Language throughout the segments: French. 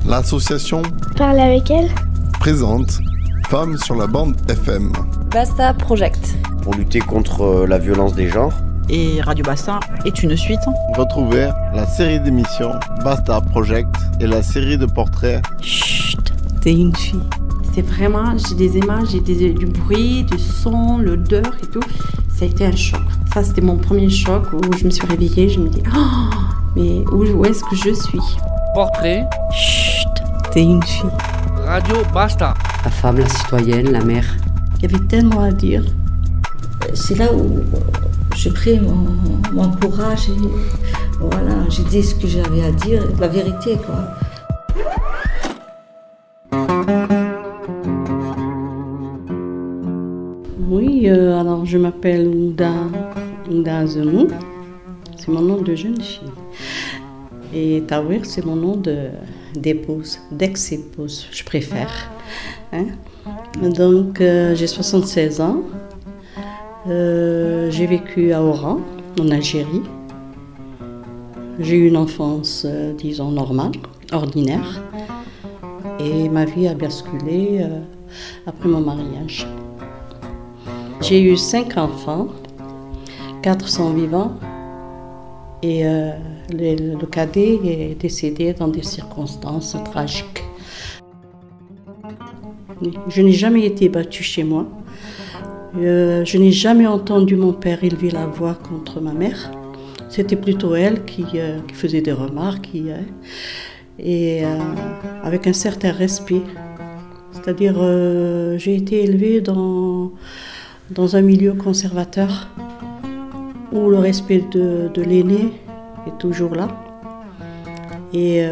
L'association Parle avec elle présente Femmes sur la bande FM. Basta Project. Pour lutter contre la violence des genres. Et Radio Basta est une suite. Retrouvez la série d'émissions Basta Project et la série de portraits Chut, t'es une fille. C'est vraiment, j'ai des images, j'ai du bruit, du son, l'odeur et tout. Ça a été un choc. Ça, c'était mon premier choc où je me suis réveillée, je me dis, oh, mais où est-ce que je suis? Portrait. Chut, t'es une fille. Radio Basta. La femme, la citoyenne, la mère. Il y avait tellement à dire. C'est là où j'ai pris mon courage et voilà, j'ai dit ce que j'avais à dire, la vérité, quoi. Oui, alors je m'appelle Nda Zemou, c'est mon nom de jeune fille. Et Tawir, c'est mon nom d'épouse, d'ex-épouse, je préfère. Donc, j'ai 76 ans. J'ai vécu à Oran, en Algérie. J'ai eu une enfance, disons, normale, ordinaire. Et ma vie a basculé après mon mariage. J'ai eu 5 enfants, 4 sont vivants. Et le cadet est décédé dans des circonstances tragiques. Je n'ai jamais été battue chez moi. Je n'ai jamais entendu mon père élever la voix contre ma mère. C'était plutôt elle qui faisait des remarques et avec un certain respect. C'est-à-dire, j'ai été élevée dans un milieu conservateur où le respect de l'aîné est toujours là. Et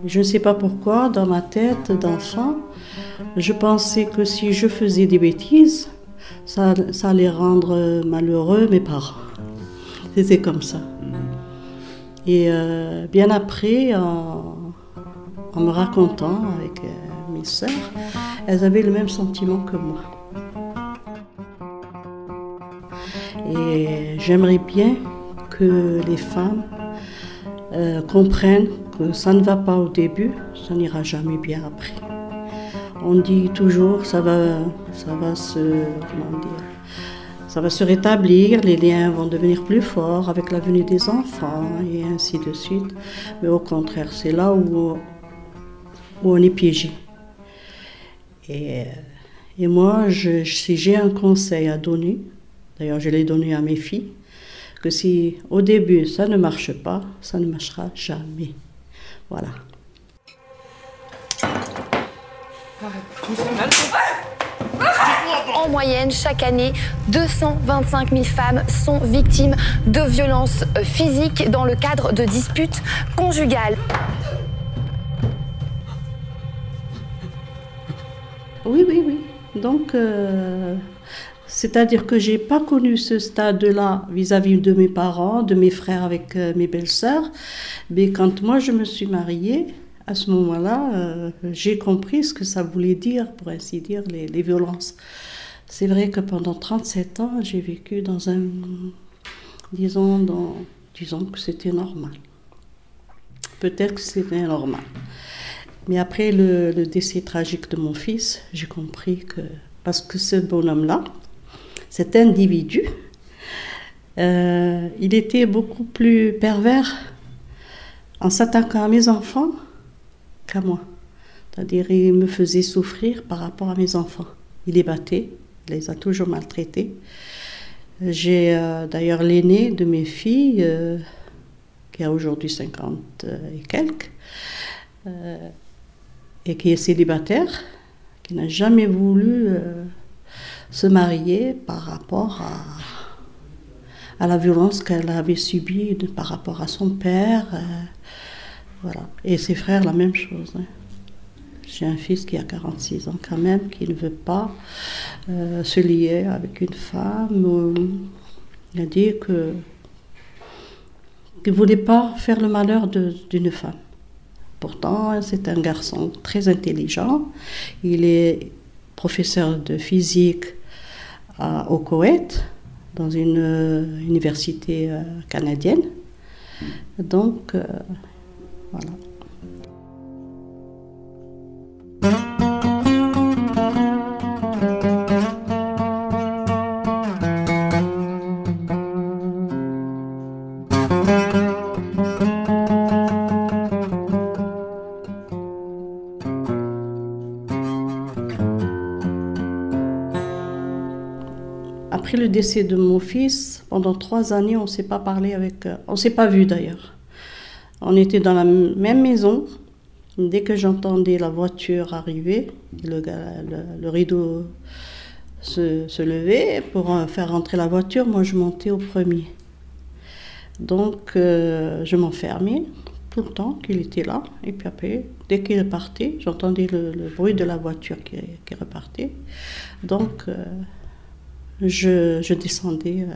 je ne sais pas pourquoi, dans ma tête d'enfant, je pensais que si je faisais des bêtises, ça allait rendre malheureux mes parents. C'était comme ça. Et bien après, en me racontant avec mes sœurs, elles avaient le même sentiment que moi. Et j'aimerais bien que les femmes comprennent que ça ne va pas au début, ça n'ira jamais bien après. On dit toujours ça va se rétablir, les liens vont devenir plus forts avec la venue des enfants et ainsi de suite. Mais au contraire, c'est là où on est piégé. Et moi, si j'ai un conseil à donner, d'ailleurs je l'ai donné à mes filles, que si au début ça ne marche pas, ça ne marchera jamais. Voilà. En moyenne, chaque année, 225 000 femmes sont victimes de violences physiques dans le cadre de disputes conjugales. Oui. Donc, c'est-à-dire que je n'ai pas connu ce stade-là vis-à-vis de mes parents, de mes frères avec mes belles-sœurs. Mais quand moi je me suis mariée, à ce moment-là, j'ai compris ce que ça voulait dire, pour ainsi dire, les violences. C'est vrai que pendant 37 ans, j'ai vécu dans disons que c'était normal. Peut-être que c'était normal. Mais après le décès tragique de mon fils, j'ai compris que, parce que ce bonhomme-là, cet individu, il était beaucoup plus pervers en s'attaquant à mes enfants qu'à moi. C'est-à-dire, il me faisait souffrir par rapport à mes enfants. Il les battait, il les a toujours maltraités. J'ai d'ailleurs l'aîné de mes filles, qui a aujourd'hui 50 et quelques, et qui est célibataire, qui n'a jamais voulu se marier par rapport à la violence qu'elle avait subie par rapport à son père. Voilà. Et ses frères, la même chose. J'ai un fils qui a 46 ans quand même, qui ne veut pas se lier avec une femme. Il a dit qu'il ne voulait pas faire le malheur d'une femme. Pourtant, c'est un garçon très intelligent. Il est professeur de physique au Koweït, dans une université canadienne. Donc, voilà. le décès de mon fils, pendant 3 années, on ne s'est pas parlé on ne s'est pas vu d'ailleurs. On était dans la même maison. Dès que j'entendais la voiture arriver, le rideau se levait pour faire rentrer la voiture, moi je montais au premier. Donc je m'enfermais tout le temps qu'il était là. Et puis après, dès qu'il partait, j'entendais le bruit de la voiture qui repartait. Donc je descendais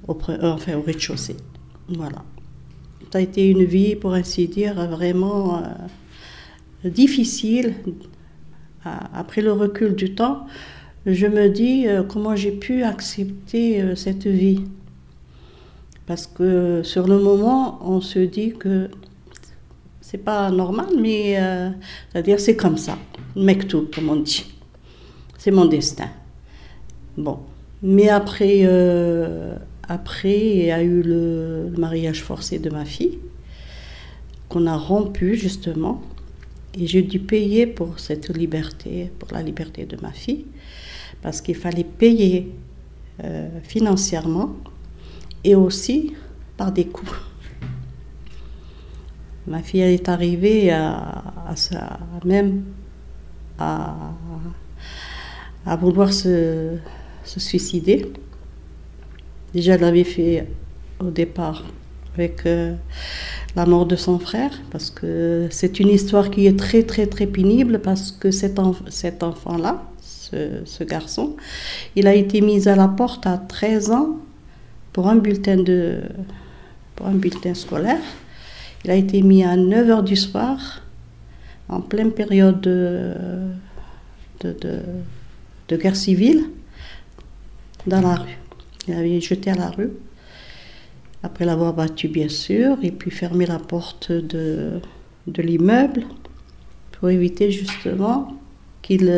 au rez-de-chaussée. Voilà. Ça a été une vie, pour ainsi dire, vraiment difficile. Après le recul du temps, je me dis comment j'ai pu accepter cette vie. Parce que sur le moment, on se dit que c'est pas normal, mais c'est-à-dire c'est comme ça. Mektoub, comme on dit. C'est mon destin. Bon. Mais après, il y a eu le mariage forcé de ma fille, qu'on a rompu justement. Et j'ai dû payer pour cette liberté, pour la liberté de ma fille, parce qu'il fallait payer financièrement et aussi par des coups. Ma fille elle est arrivée à vouloir se suicider. Déjà, elle l'avait fait au départ avec la mort de son frère, parce que c'est une histoire qui est très, très, très pénible, parce que cet enfant-là, ce garçon, il a été mis à la porte à 13 ans pour un bulletin scolaire. Il a été mis à 9h du soir, en pleine période de guerre civile, dans la rue. Il avait jeté à la rue, après l'avoir battu bien sûr, et puis fermé la porte de l'immeuble pour éviter justement qu'il,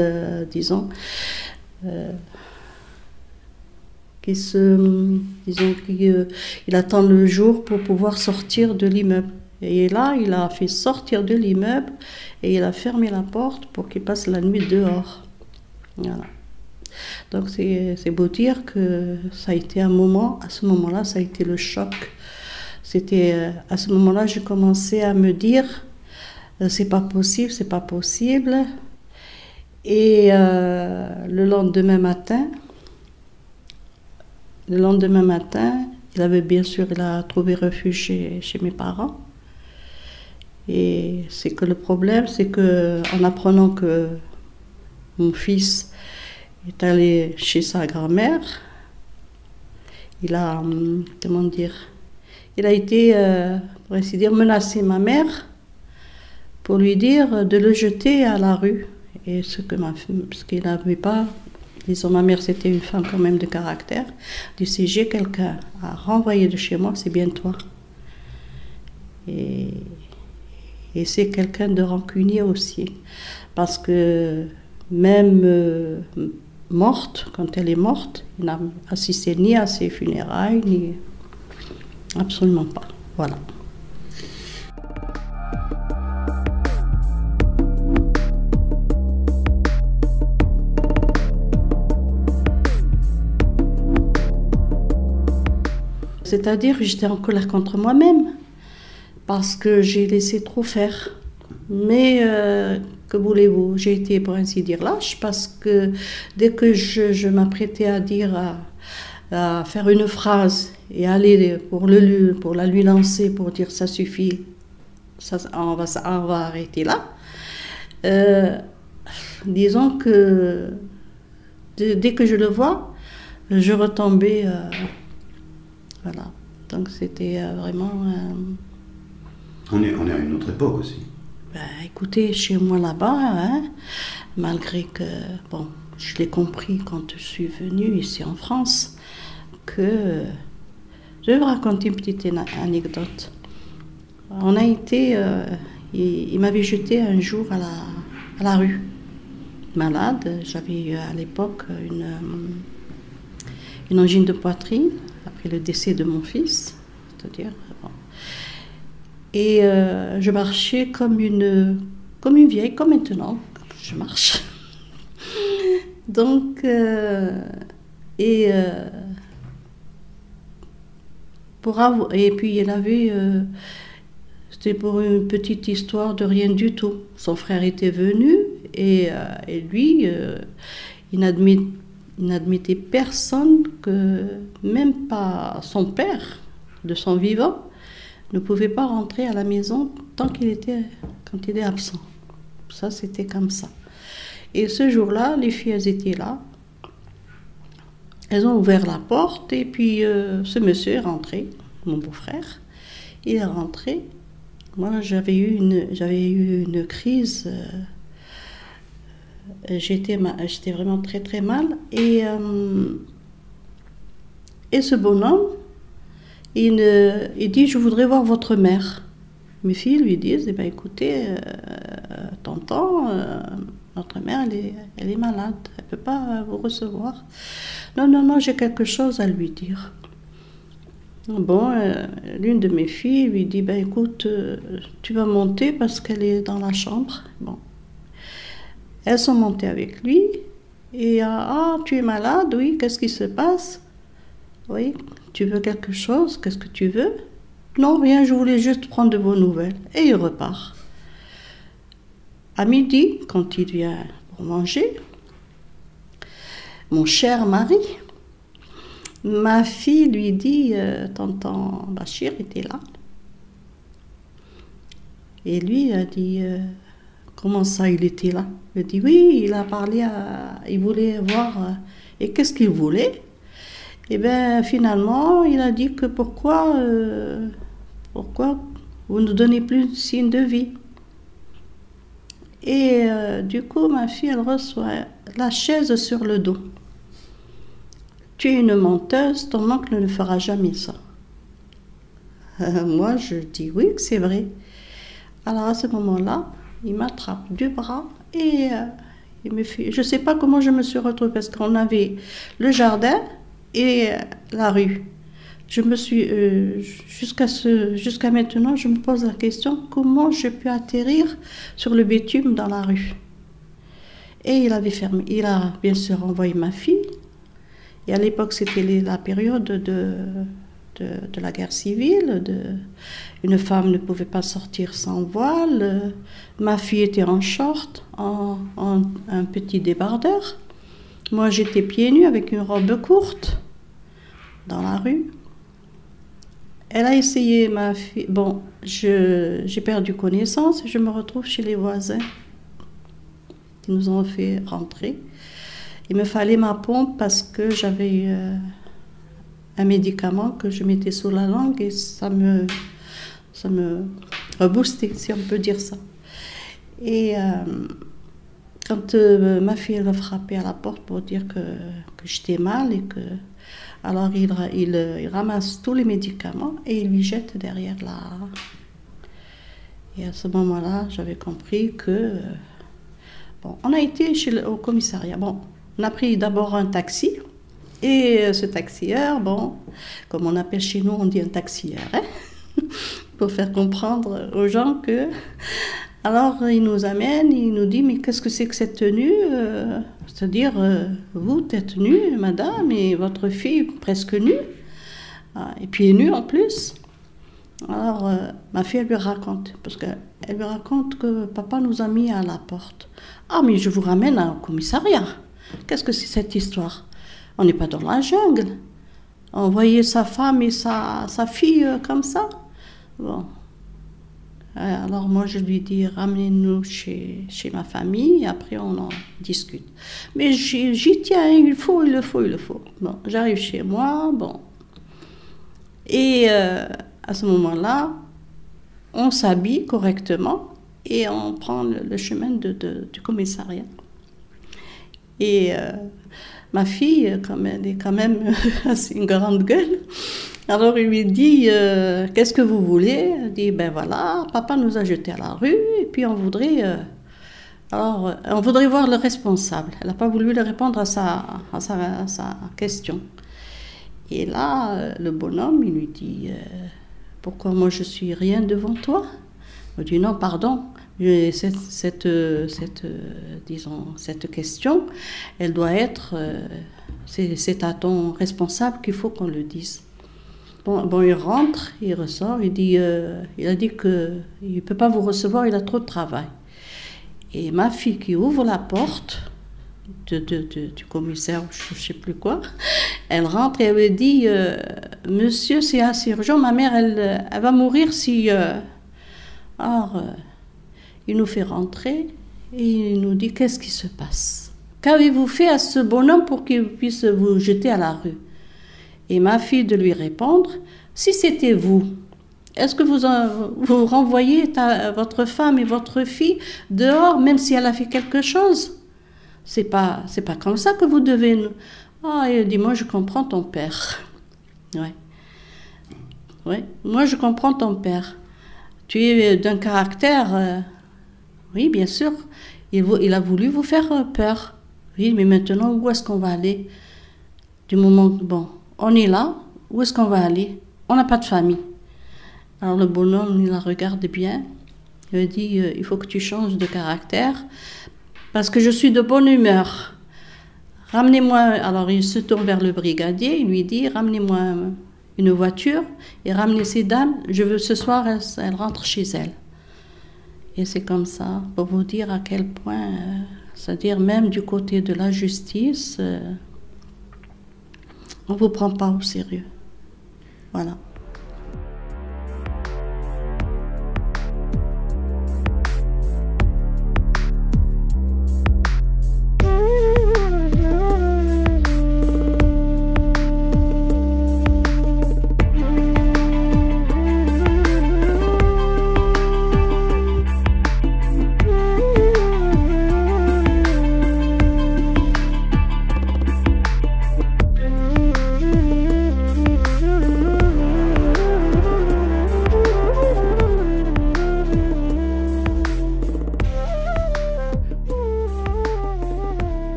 qu'il attend le jour pour pouvoir sortir de l'immeuble. Et là, il a fait sortir de l'immeuble et il a fermé la porte pour qu'il passe la nuit dehors. Voilà. Donc c'est beau dire que ça a été un moment, à ce moment-là, ça a été le choc. C'était à ce moment-là, j'ai commencé à me dire c'est pas possible, c'est pas possible. Et le lendemain matin, il a trouvé refuge chez mes parents. Et c'est que le problème, c'est que en apprenant que mon fils est allé chez sa grand-mère, il a été, pour ainsi dire, menacer ma mère pour lui dire de le jeter à la rue. Et parce qu'il n'avait pas, disons, ma mère c'était une femme quand même de caractère, dit si j'ai quelqu'un à renvoyer de chez moi, c'est bien toi. Et c'est quelqu'un de rancunier aussi, parce que même morte, quand elle est morte, il n'a assisté ni à ses funérailles, ni absolument pas. Voilà. C'est-à-dire que j'étais en colère contre moi-même, parce que j'ai laissé trop faire. Mais que voulez-vous, j'ai été, pour ainsi dire, lâche, parce que dès que je m'apprêtais à faire une phrase et aller pour la lui lancer, pour dire ça suffit, on va arrêter là, disons que dès que je le vois, je retombais, voilà. Donc c'était vraiment... On est à une autre époque aussi. Ben, écoutez, chez moi là-bas, hein, malgré que, bon, je l'ai compris quand je suis venue ici en France, que je vais vous raconter une petite anecdote. On a été, il m'avait jeté un jour à la rue, malade. J'avais à l'époque une angine de poitrine après le décès de mon fils, c'est-à-dire. Bon. Et je marchais comme une vieille, comme maintenant je marche. Donc, Et, et puis elle avait... c'était pour une petite histoire de rien du tout. Son frère était venu et lui, il n'admettait personne, que même pas son père, de son vivant, ne pouvait pas rentrer à la maison quand il était absent. Ça, c'était comme ça. Et ce jour-là, les filles, elles étaient là. Elles ont ouvert la porte et puis ce monsieur est rentré, mon beau-frère. Il est rentré. Moi, j'avais eu une crise. J'étais vraiment très très mal. Et ce bonhomme, il dit, je voudrais voir votre mère. Mes filles lui disent, eh bien, écoutez, tonton, notre mère, elle est malade, elle ne peut pas vous recevoir. Non, j'ai quelque chose à lui dire. Bon, l'une de mes filles lui dit, ben écoute, tu vas monter parce qu'elle est dans la chambre. Bon. Elles sont montées avec lui. Et tu es malade, oui, qu'est-ce qui se passe? Oui, tu veux quelque chose? Qu'est-ce que tu veux? Non, rien, je voulais juste prendre de vos nouvelles. Et il repart. À midi, quand il vient pour manger, mon cher mari, ma fille lui dit, tonton Bachir était là. Et lui a dit, comment ça il était là? Il a dit, oui, il a parlé il voulait voir, et qu'est-ce qu'il voulait? Et bien finalement, il a dit que pourquoi vous ne donnez plus de signe de vie? Et du coup, ma fille, elle reçoit la chaise sur le dos. Tu es une menteuse, ton oncle ne fera jamais ça. Moi, je dis oui, que c'est vrai. Alors à ce moment-là, il m'attrape du bras et il me fait... Je ne sais pas comment je me suis retrouvée parce qu'on avait le jardin et la rue. Je me suis... jusqu'à maintenant, je me pose la question, comment j'ai pu atterrir sur le bitume dans la rue? Et il avait fermé. Il a bien sûr envoyé ma fille. Et à l'époque, c'était la période de la guerre civile. Une femme ne pouvait pas sortir sans voile. Ma fille était en short, en un petit débardeur. Moi, j'étais pieds nus avec une robe courte dans la rue. Elle a essayé, ma fille... Bon, j'ai perdu connaissance et je me retrouve chez les voisins qui nous ont fait rentrer. Il me fallait ma pompe parce que j'avais un médicament que je mettais sous la langue et ça me reboostait, si on peut dire ça. Et quand ma fille elle a frappé à la porte pour dire que j'étais mal et que... Alors il ramasse tous les médicaments et il lui jette derrière la... Et à ce moment-là, j'avais compris que... Bon, on a été au commissariat. Bon, on a pris d'abord un taxi. Et ce taxieur, bon, comme on appelle chez nous, on dit un taxieur, hein, pour faire comprendre aux gens que... Alors, il nous amène, il nous dit, mais qu'est-ce que c'est que cette tenue? C'est-à-dire, vous êtes nue, madame, et votre fille presque nue, et pieds nus en plus. Alors, ma fille, elle lui raconte, parce qu'elle lui raconte que papa nous a mis à la porte. Ah, mais je vous ramène au commissariat. Qu'est-ce que c'est cette histoire? On n'est pas dans la jungle. On voyait sa femme et sa fille comme ça. Bon. Alors moi je lui dis ramenez-nous chez ma famille et après on en discute. Mais j'y tiens, il faut. Bon, j'arrive chez moi, bon. Et à ce moment-là, on s'habille correctement et on prend le chemin du commissariat. Et ma fille, comme elle est quand même une grande gueule, alors il lui dit qu'est-ce que vous voulez? Elle dit ben voilà, papa nous a jetés à la rue et puis on voudrait voir le responsable. Elle n'a pas voulu lui répondre à sa question. Et là, le bonhomme, il lui dit pourquoi moi je suis rien devant toi? Il dit non, pardon. Cette question, elle doit être c'est à ton responsable qu'il faut qu'on le dise. Bon, il rentre, il ressort, il a dit qu'il ne peut pas vous recevoir, il a trop de travail. Et ma fille qui ouvre la porte du commissaire, je ne sais plus quoi, elle rentre et elle me dit monsieur, c'est assez urgent, ma mère, elle va mourir si... Alors, il nous fait rentrer et il nous dit qu'est-ce qui se passe? Qu'avez-vous fait à ce bonhomme pour qu'il puisse vous jeter à la rue? Et ma fille de lui répondre, si c'était vous, est-ce que vous renvoyez votre femme et votre fille dehors, même si elle a fait quelque chose? C'est pas comme ça que vous devez nous... Ah, il dit, moi je comprends ton père. Ouais, moi je comprends ton père. Tu es d'un caractère... oui, bien sûr, il a voulu vous faire peur. Oui, mais maintenant, où est-ce qu'on va aller? Du moment que, bon, on est là, où est-ce qu'on va aller? On n'a pas de famille. Alors le bonhomme, il la regarde bien. Il lui dit, il faut que tu changes de caractère, parce que je suis de bonne humeur. Ramenez-moi, alors il se tourne vers le brigadier, il lui dit, ramenez-moi une voiture et ramenez ces dames, je veux ce soir, elles rentrent chez elles. Et c'est comme ça, pour vous dire à quel point, c'est-à-dire même du côté de la justice, on ne vous prend pas au sérieux. Voilà.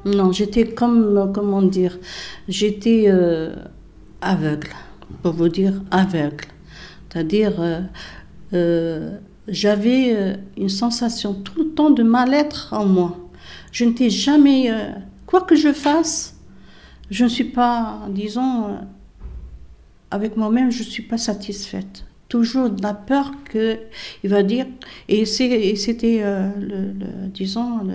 Non, j'étais comment dire, j'étais aveugle, pour vous dire aveugle. C'est-à-dire, j'avais une sensation tout le temps de mal-être en moi. Je n'étais jamais, quoi que je fasse, je ne suis pas, disons, avec moi-même, je ne suis pas satisfaite. Toujours de la peur qu'il va dire, et c'était, disons,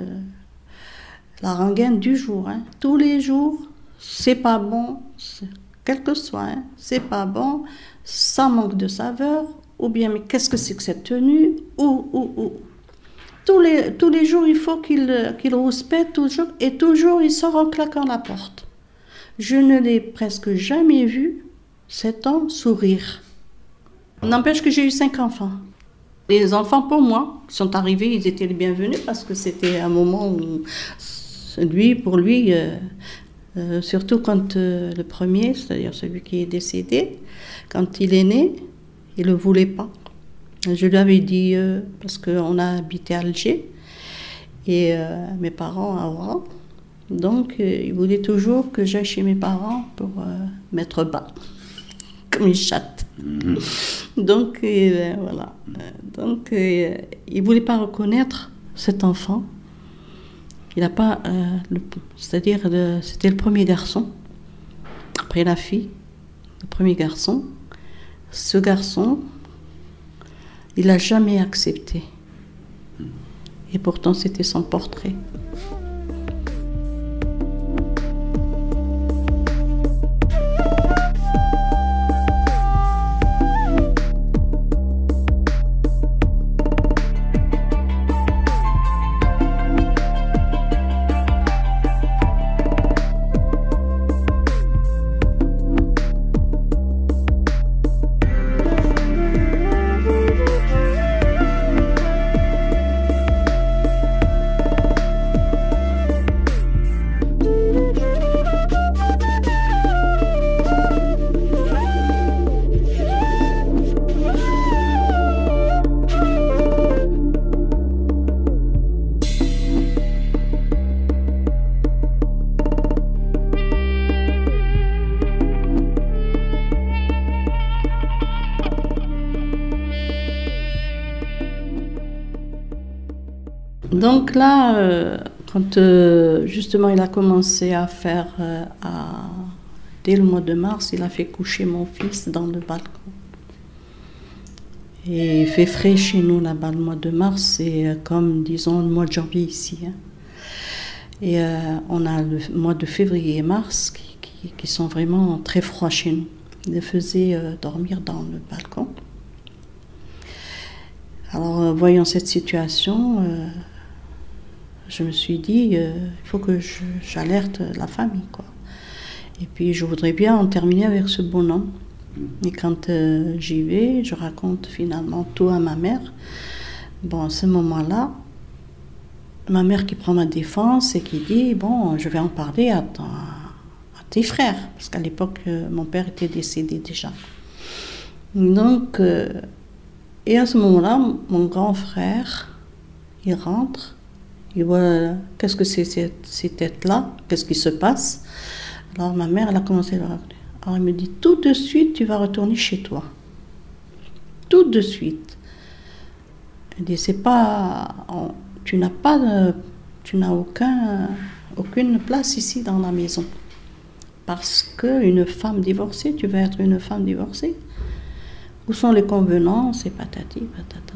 la rengaine du jour, hein. Tous les jours, c'est pas bon, quel que soit, hein, c'est pas bon, ça manque de saveur, ou bien mais qu'est-ce que c'est que cette tenue, ou. Tous les jours, il faut qu'il rouspète, toujours, et toujours il sort en claquant la porte. Je ne l'ai presque jamais vu, cet homme, sourire. N'empêche que j'ai eu 5 enfants. Les enfants, pour moi, sont arrivés, ils étaient les bienvenus, parce que c'était un moment où... pour lui, surtout quand le premier, c'est-à-dire celui qui est décédé, quand il est né, il ne le voulait pas. Je lui avais dit, parce qu'on a habité à Alger, et mes parents à Oran, donc il voulait toujours que j'aille chez mes parents pour mettre bas, comme une chatte. Donc, voilà. Donc, il ne voulait pas reconnaître cet enfant. Il n'a pas, c'est-à-dire, c'était le premier garçon, après la fille, le premier garçon. Ce garçon, il n'a jamais accepté. Et pourtant, c'était son portrait. Donc là, quand justement il a commencé à faire, dès le mois de mars, il a fait coucher mon fils dans le balcon. Et il fait frais chez nous là-bas le mois de mars, c'est comme disons le mois de janvier ici. Hein. Et on a le mois de février et mars qui sont vraiment très froids chez nous. Il les faisait dormir dans le balcon. Alors voyant cette situation, je me suis dit, il faut que j'alerte la famille, quoi. Et puis je voudrais bien en terminer avec ce bonhomme. Et quand j'y vais, je raconte finalement tout à ma mère. Bon, à ce moment-là, ma mère qui prend ma défense et qui dit, bon, je vais en parler à tes frères. Parce qu'à l'époque, mon père était décédé déjà. Donc, et à ce moment-là, mon grand frère, il rentre, il voit, qu'est-ce que c'est ces têtes-là, qu'est-ce qui se passe. Alors ma mère, elle a commencé à le raconter. Alors elle me dit, tout de suite, tu vas retourner chez toi. Tout de suite. Elle dit, c'est pas, tu n'as aucune place ici dans la maison. Parce qu'une femme divorcée, tu vas être une femme divorcée. Où sont les convenances et patati, patata.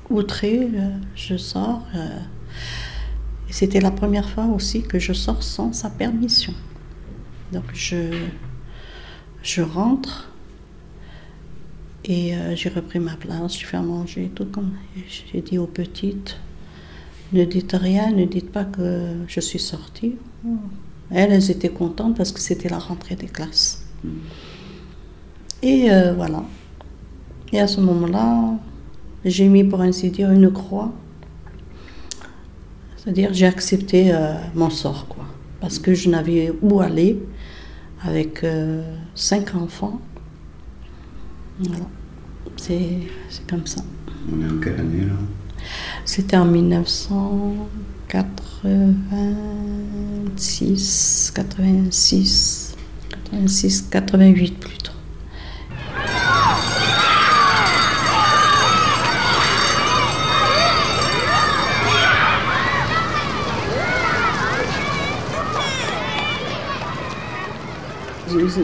Outré, je sors. Et c'était la première fois aussi que je sors sans sa permission. Donc je rentre et j'ai repris ma place, je fais à manger, tout comme j'ai dit aux petites, ne dites rien, ne dites pas que je suis sortie. Elles étaient contentes parce que c'était la rentrée des classes. Et voilà. Et à ce moment-là, j'ai mis pour ainsi dire une croix. C'est-à-dire j'ai accepté mon sort, quoi. Parce que je n'avais où aller avec 5 enfants. Voilà. C'est comme ça. On est en quelle année là? C'était en 1986, 88 plutôt.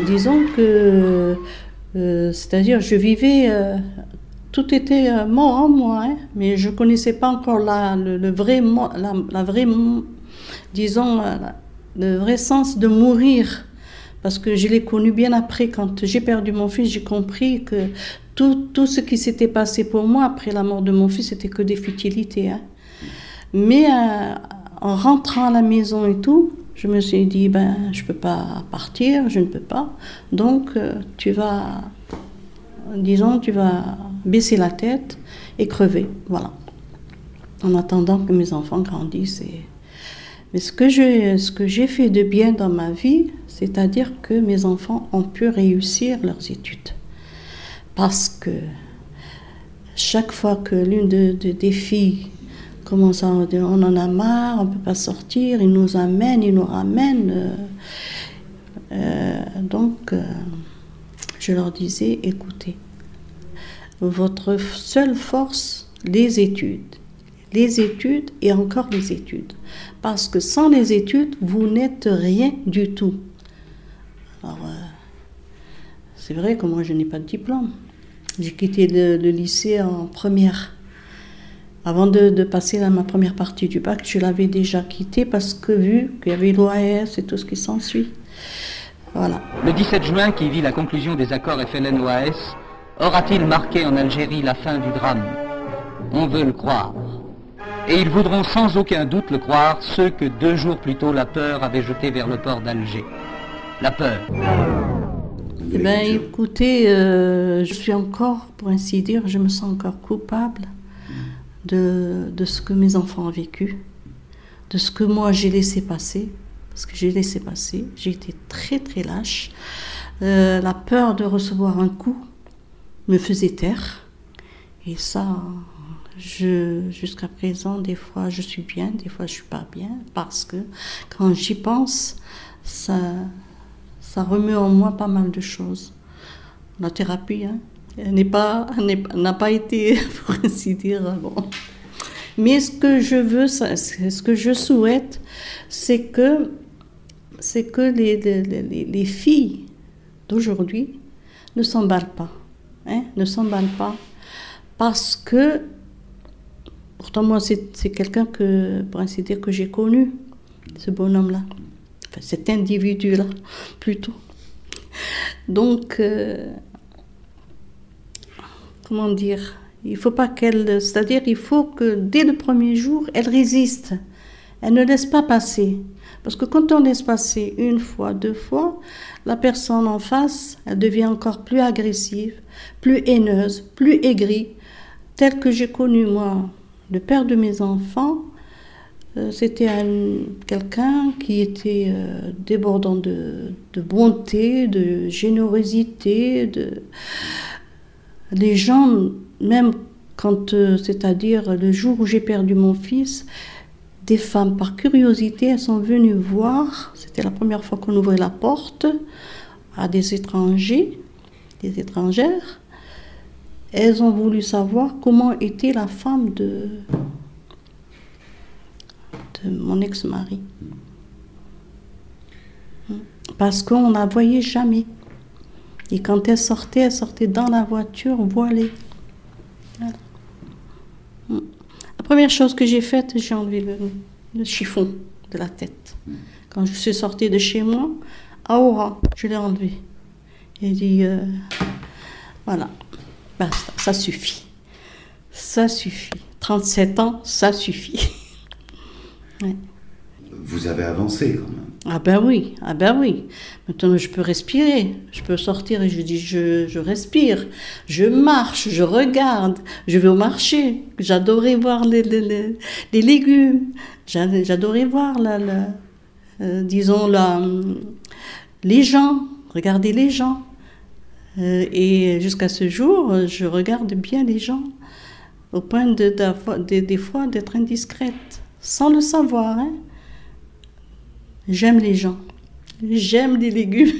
Disons que, c'est-à-dire, je vivais, tout était mort en moi, hein, mais je ne connaissais pas encore le vrai sens de mourir, parce que je l'ai connu bien après. Quand j'ai perdu mon fils, j'ai compris que tout ce qui s'était passé pour moi après la mort de mon fils, c'était que des futilités. Hein. Mais en rentrant à la maison et tout, je me suis dit, je ne peux pas partir, je ne peux pas. Donc, tu vas baisser la tête et crever. Voilà. En attendant que mes enfants grandissent. Mais ce que j'ai fait de bien dans ma vie, c'est-à-dire que mes enfants ont pu réussir leurs études. Parce que chaque fois que l'une des filles commence à dire, on en a marre, on ne peut pas sortir, ils nous ramènent. Donc, je leur disais, écoutez, votre seule force, les études et encore les études. Parce que sans les études, vous n'êtes rien du tout. Alors, c'est vrai que moi, je n'ai pas de diplôme. J'ai quitté le lycée en première. Avant de passer à ma première partie du bac, je l'avais déjà quitté parce que vu qu'il y avait l'OAS et tout ce qui s'ensuit. Voilà. Le 17 juin, qui vit la conclusion des accords FLN-OAS, aura-t-il marqué en Algérie la fin du drame? On veut le croire. Et ils voudront sans aucun doute le croire, ceux que 2 jours plus tôt la peur avait jetés vers le port d'Alger. La peur. Eh bien, écoutez, je suis encore, pour ainsi dire, je me sens encore coupable de ce que mes enfants ont vécu, de ce que moi j'ai laissé passer, parce que j'ai laissé passer, j'ai été très très lâche. La peur de recevoir un coup me faisait taire, et ça, jusqu'à présent, des fois je suis bien, des fois je suis pas bien, parce que quand j'y pense, ça remet en moi pas mal de choses. La thérapie, hein, n'a pas été, pour ainsi dire, bon, Mais ce que je veux, ce que je souhaite, c'est que les filles d'aujourd'hui ne s'emballent pas. Ne s'emballent pas. Parce que, pourtant moi c'est quelqu'un que, pour ainsi dire, que j'ai connu, ce bonhomme-là. Enfin, cet individu-là, plutôt. Donc, comment dire, il faut pas qu'elle... C'est-à-dire, il faut que, dès le premier jour, elle résiste. Elle ne laisse pas passer. Parce que quand on laisse passer une fois, deux fois, la personne en face, elle devient encore plus agressive, plus haineuse, plus aigrie. Tel que j'ai connu, moi, le père de mes enfants, c'était quelqu'un qui était débordant de bonté, de générosité. Les gens, même quand, c'est-à-dire le jour où j'ai perdu mon fils, des femmes, par curiosité, elles sont venues voir, c'était la première fois qu'on ouvrait la porte à des étrangers, des étrangères. Elles ont voulu savoir comment était la femme de mon ex-mari. Parce qu'on ne la voyait jamais. Et quand elle sortait dans la voiture voilée. Voilà. La première chose que j'ai faite, j'ai enlevé le chiffon de la tête. Quand je suis sortie de chez moi, à Aura, je l'ai enlevé. Et dit, voilà, basta, ça suffit. Ça suffit. 37 ans, ça suffit. Ouais. Vous avez avancé quand même. Ah ben oui. Maintenant je peux respirer, je peux sortir et je dis je respire, je marche, je regarde, je vais au marché. J'adorais voir les légumes, j'adorais voir les gens, regarder les gens. Et jusqu'à ce jour, je regarde bien les gens, au point des fois d'être indiscrète, sans le savoir, hein. J'aime les gens, j'aime les légumes,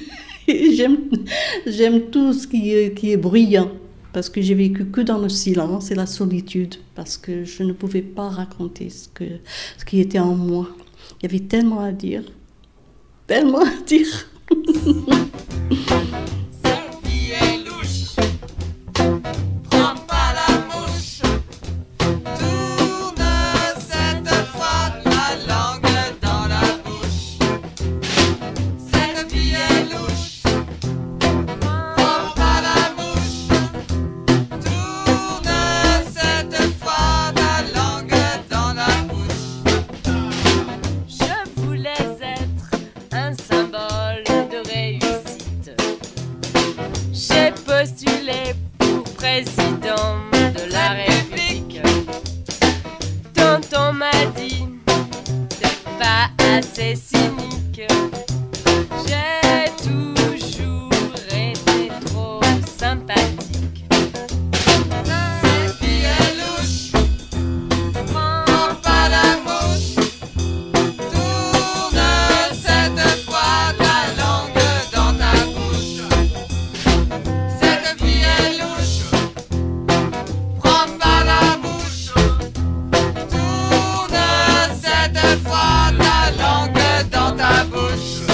j'aime tout ce qui est bruyant, parce que j'ai vécu que dans le silence et la solitude, parce que je ne pouvais pas raconter ce qui était en moi. Il y avait tellement à dire, tellement à dire. Tourne cette fois ta langue dans ta bouche.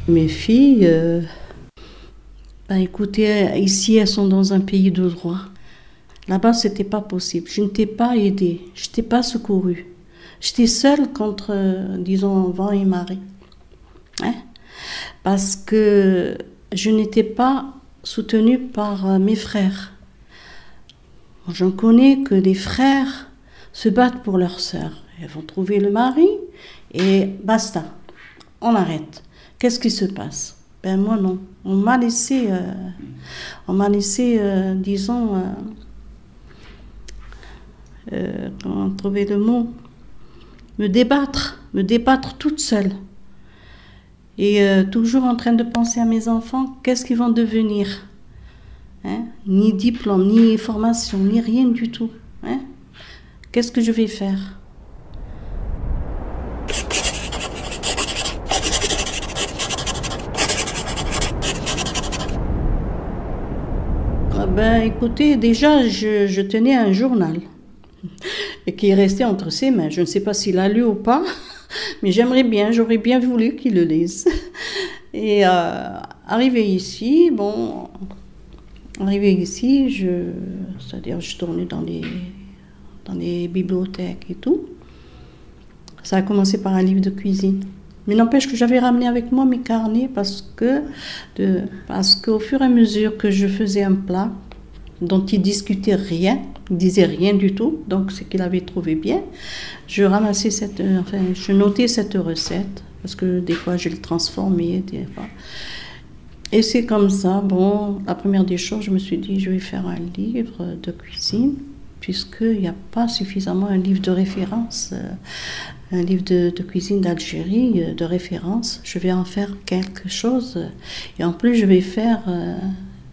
Mes filles, écoutez, ici elles sont dans un pays de droit. Là-bas, c'était pas possible. Je ne t'ai pas aidée, je t'ai pas secourue. J'étais seule contre, disons, vent et marée. Hein? Parce que je n'étais pas soutenue par mes frères. J'en connais que les frères se battent pour leurs sœurs. Elles vont trouver le mari et basta, on arrête. Qu'est-ce qui se passe? Ben moi non. On m'a laissé, disons, comment trouver le mot? Me débattre toute seule. Et toujours en train de penser à mes enfants, qu'est-ce qu'ils vont devenir? Hein? Ni diplôme, ni formation, ni rien du tout. Hein? Qu'est-ce que je vais faire? Écoutez, déjà, je tenais un journal et qui est resté entre ses mains. Je ne sais pas s'il a lu ou pas, mais j'aurais bien voulu qu'il le lise. Et arrivé ici, c'est-à-dire je tournais dans les bibliothèques et tout. Ça a commencé par un livre de cuisine. Mais n'empêche que j'avais ramené avec moi mes carnets parce qu'au fur et à mesure que je faisais un plat dont il discutait rien, il disait rien du tout, donc c'est qu'il avait trouvé bien, je notais cette recette parce que des fois je le transformais, des fois. Et c'est comme ça, la première des choses, je me suis dit je vais faire un livre de cuisine puisqu'il n'y a pas suffisamment un livre de référence. Un livre de cuisine d'Algérie, de référence. Je vais en faire quelque chose. Et en plus, je vais faire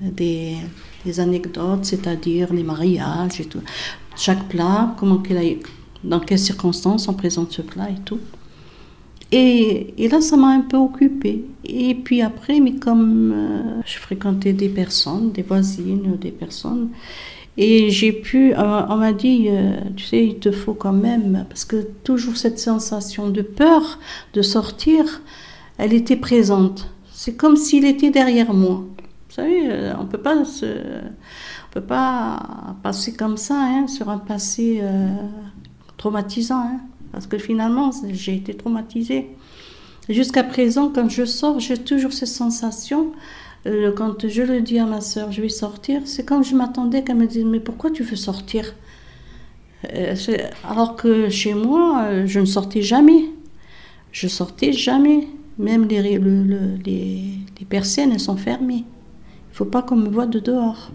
des anecdotes, c'est-à-dire les mariages et tout. Chaque plat, dans quelles circonstances on présente ce plat et tout. Et là, ça m'a un peu occupée. Et puis après, mais comme je fréquentais des personnes, des voisines, des personnes, et on m'a dit, tu sais, il te faut quand même, parce que toujours cette sensation de peur de sortir, elle était présente. C'est comme s'il était derrière moi. Vous savez, on peut pas passer comme ça, sur un passé traumatisant, parce que finalement, j'ai été traumatisée. Jusqu'à présent, quand je sors, j'ai toujours cette sensation. Quand je le dis à ma sœur, je vais sortir, c'est comme je m'attendais qu'elle me dise, mais pourquoi tu veux sortir? Alors que chez moi, je ne sortais jamais. Je sortais jamais. Même les persiennes, elles sont fermées. Il ne faut pas qu'on me voie de dehors.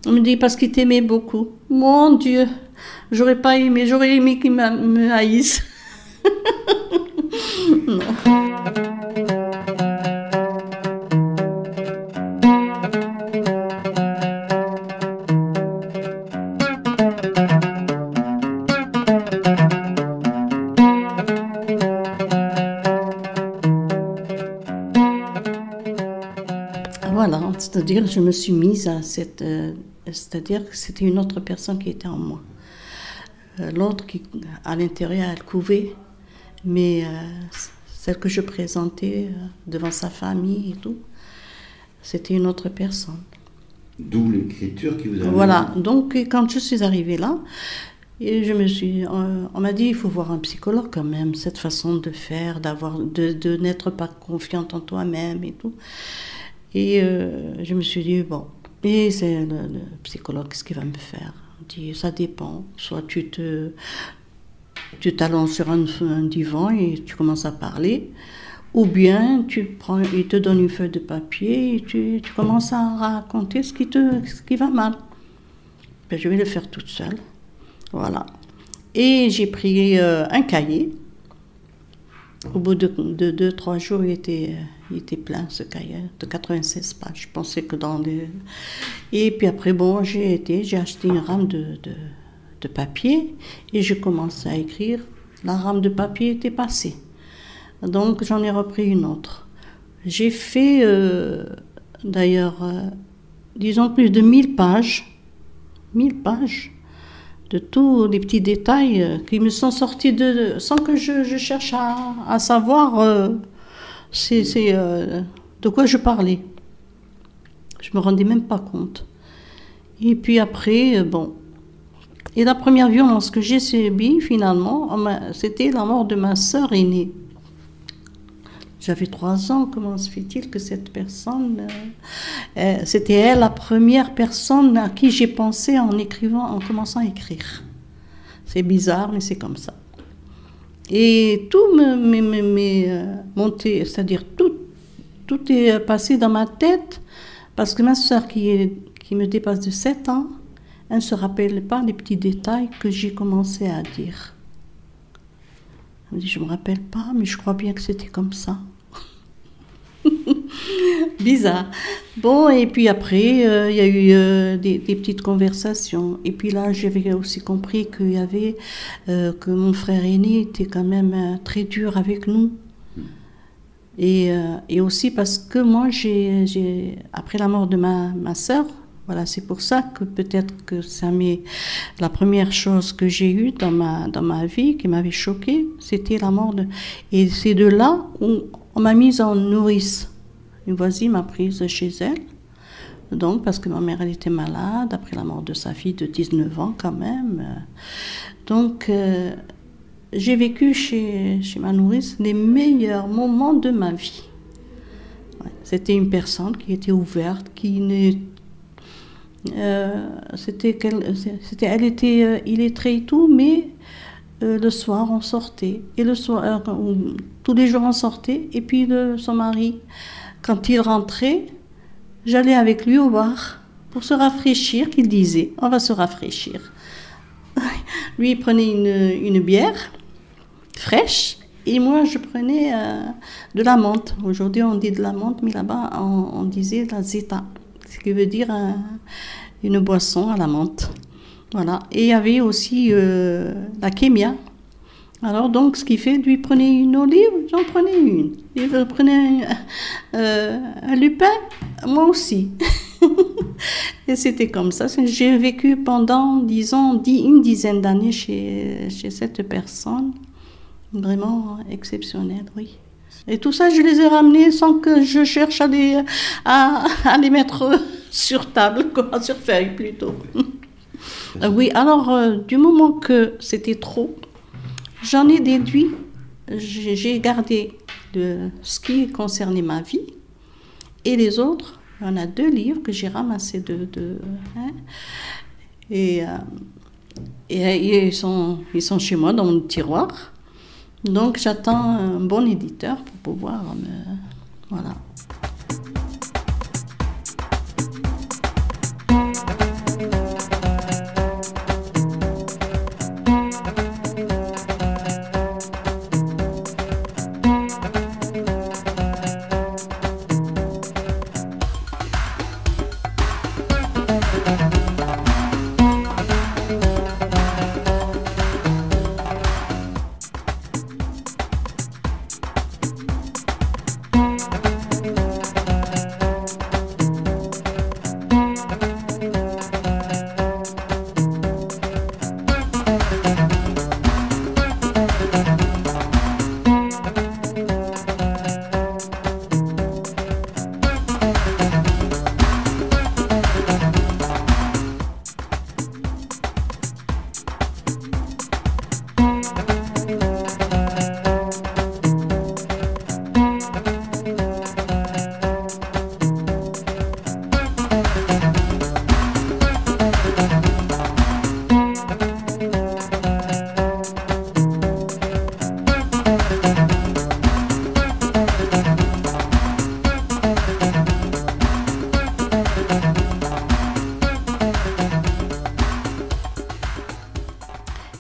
On me dit, parce qu'il t'aimait beaucoup. Mon Dieu, j'aurais aimé qu'il me haïsse. Non. Voilà, c'est-à-dire je me suis mise à c'est-à-dire que c'était une autre personne qui était en moi. L'autre qui, à l'intérieur, elle couvait, mais celle que je présentais devant sa famille et tout, c'était une autre personne. D'où l'écriture qui vous a... Voilà, donc quand je suis arrivée là, et on m'a dit, il faut voir un psychologue quand même, cette façon de faire, de n'être pas confiante en toi-même et tout. Et je me suis dit, et c'est le psychologue, qu'est-ce qu'il va me faire? Il dit, ça dépend. Soit tu t'allonges sur un divan et tu commences à parler, ou bien il te donne une feuille de papier et tu commences à raconter ce qui va mal. Ben, je vais le faire toute seule. Voilà. Et j'ai pris un cahier. Au bout de 2-3 jours, il était plein, ce cahier, de 96 pages. Je pensais que dans les... Et puis après, j'ai acheté une rame de papier et j'ai commencé à écrire. La rame de papier était passée. Donc, j'en ai repris une autre. J'ai fait, d'ailleurs, disons plus de 1000 pages. 1000 pages. De tous les petits détails qui me sont sortis sans que je cherche à savoir c'est de quoi je parlais. Je me rendais même pas compte. Et puis après, bon. Et la première violence que j'ai subie, finalement, c'était la mort de ma sœur aînée. J'avais 3 ans, comment se fait-il que cette personne... c'était elle la première personne à qui j'ai pensé en commençant à écrire. C'est bizarre, mais c'est comme ça. Et tout m'est monté, c'est-à-dire tout est passé dans ma tête, parce que ma sœur qui me dépasse de 7 ans, elle ne se rappelle pas les petits détails que j'ai commencé à dire. Elle me dit, je ne me rappelle pas, mais je crois bien que c'était comme ça. Bizarre. Bon, et puis après, il y a eu des petites conversations. Et puis là, j'avais aussi compris qu'il y avait, que mon frère aîné était quand même très dur avec nous. Et aussi parce que moi, après la mort de ma sœur, voilà, c'est pour ça que peut-être que ça m'est la première chose que j'ai eue dans ma vie qui m'avait choquée, c'était la mort de... Et c'est de là où on m'a mise en nourrice. Une voisine m'a prise chez elle, donc parce que ma mère elle était malade après la mort de sa fille de 19 ans quand même. Donc j'ai vécu chez ma nourrice les meilleurs moments de ma vie. Ouais, c'était une personne qui était ouverte, qui ne... elle était illettrée et tout, mais le soir on sortait, et le soir tous les jours on sortait, et puis son mari, quand il rentrait, j'allais avec lui au bar pour se rafraîchir, qu'il disait, on va se rafraîchir. Lui il prenait une bière fraîche, et moi je prenais de la menthe. Aujourd'hui on dit de la menthe, mais là-bas on disait de la zeta, ce qui veut dire une boisson à la menthe. Voilà. Et il y avait aussi la kémia. Alors donc, ce qui fait, lui prenait une olive, j'en prenais une. Il prenait un lupin, moi aussi. Et c'était comme ça. J'ai vécu pendant, disons, une dizaine d'années chez cette personne. Vraiment exceptionnelle, oui. Et tout ça, je les ai ramenés sans que je cherche à les mettre sur table, quoi, sur feuille plutôt. Oui, alors, du moment que c'était trop, j'en ai déduit, j'ai gardé ce qui concernait ma vie, et les autres, il y en a 2 livres que j'ai ramassés et ils sont chez moi dans mon tiroir. Donc j'attends un bon éditeur pour pouvoir voilà.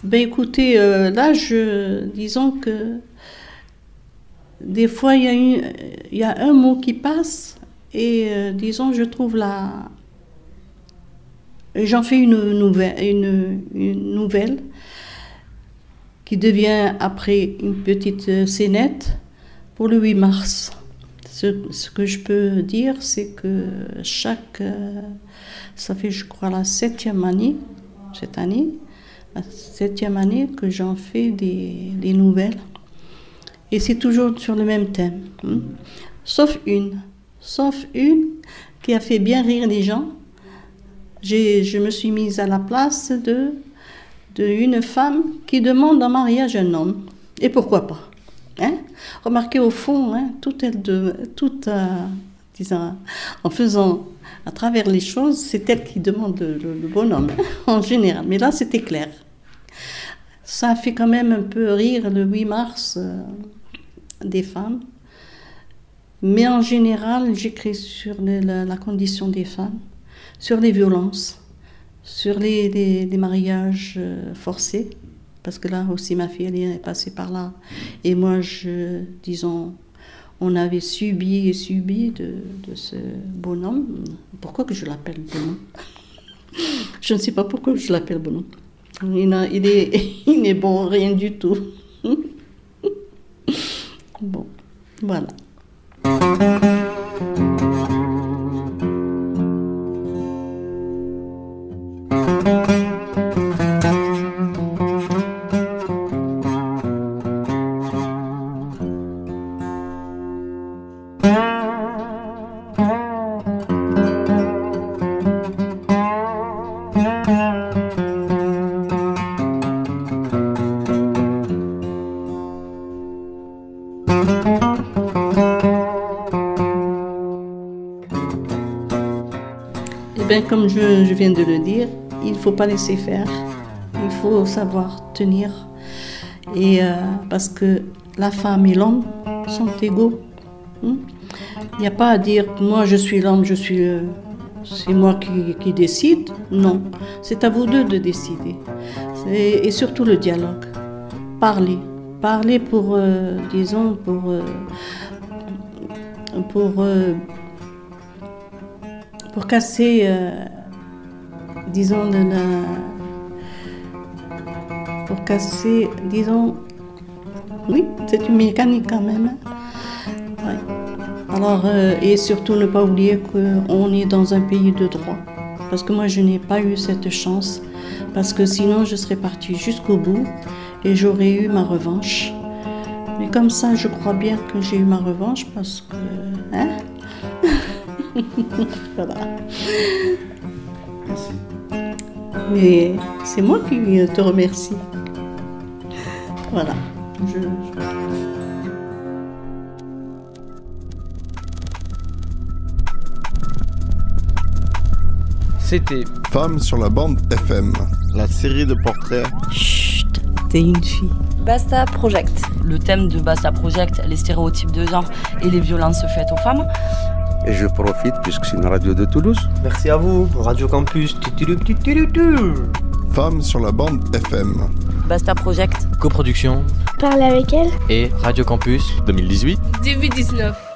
Ben écoutez, là, disons que des fois, il y a un mot qui passe et, disons, je trouve j'en fais une nouvelle qui devient après une petite scénette pour le 8 mars. Ce que je peux dire, c'est que ça fait, je crois, la 7e année, cette année, la 7e année que j'en fais des nouvelles. Et c'est toujours sur le même thème. Sauf une qui a fait bien rire les gens. Je me suis mise à la place de une femme qui demande en mariage un homme. Et pourquoi pas, hein? Remarquez au fond, hein, disons, en faisant à travers les choses, c'est elle qui demande le bonhomme, hein, en général. Mais là, c'était clair. Ça a fait quand même un peu rire le 8 mars des femmes. Mais en général, j'écris sur la condition des femmes, sur les violences, sur les mariages forcés. Parce que là aussi, ma fille, elle est passée par là. Et moi, disons, on avait subi de ce bonhomme. Pourquoi que je l'appelle bonhomme? Je ne sais pas pourquoi je l'appelle bonhomme. Il n'est bon, rien du tout. Bon, voilà. Comme je viens de le dire, il ne faut pas laisser faire, il faut savoir tenir. Et parce que la femme et l'homme sont égaux. Il n'y a pas à dire, moi je suis l'homme, c'est moi qui décide. Non, c'est à vous deux de décider. Et surtout le dialogue. Parler pour, disons, pour casser, disons, oui, c'est une mécanique quand même. Ouais. Alors, et surtout ne pas oublier qu'on est dans un pays de droit. Parce que moi, je n'ai pas eu cette chance. Parce que sinon, je serais partie jusqu'au bout et j'aurais eu ma revanche. Mais comme ça, je crois bien que j'ai eu ma revanche parce que... Hein? Voilà. Merci. Mais c'est moi qui te remercie. Voilà. C'était Femmes sur la bande FM. La série de portraits. Chut, t'es une fille. Basta Project. Le thème de Basta Project, les stéréotypes de genre et les violences faites aux femmes. Et je profite puisque c'est une radio de Toulouse. Merci à vous, Radio Campus. Femmes sur la bande FM. Basta Project. Coproduction. Parler avec elle. Et Radio Campus 2018. 2019.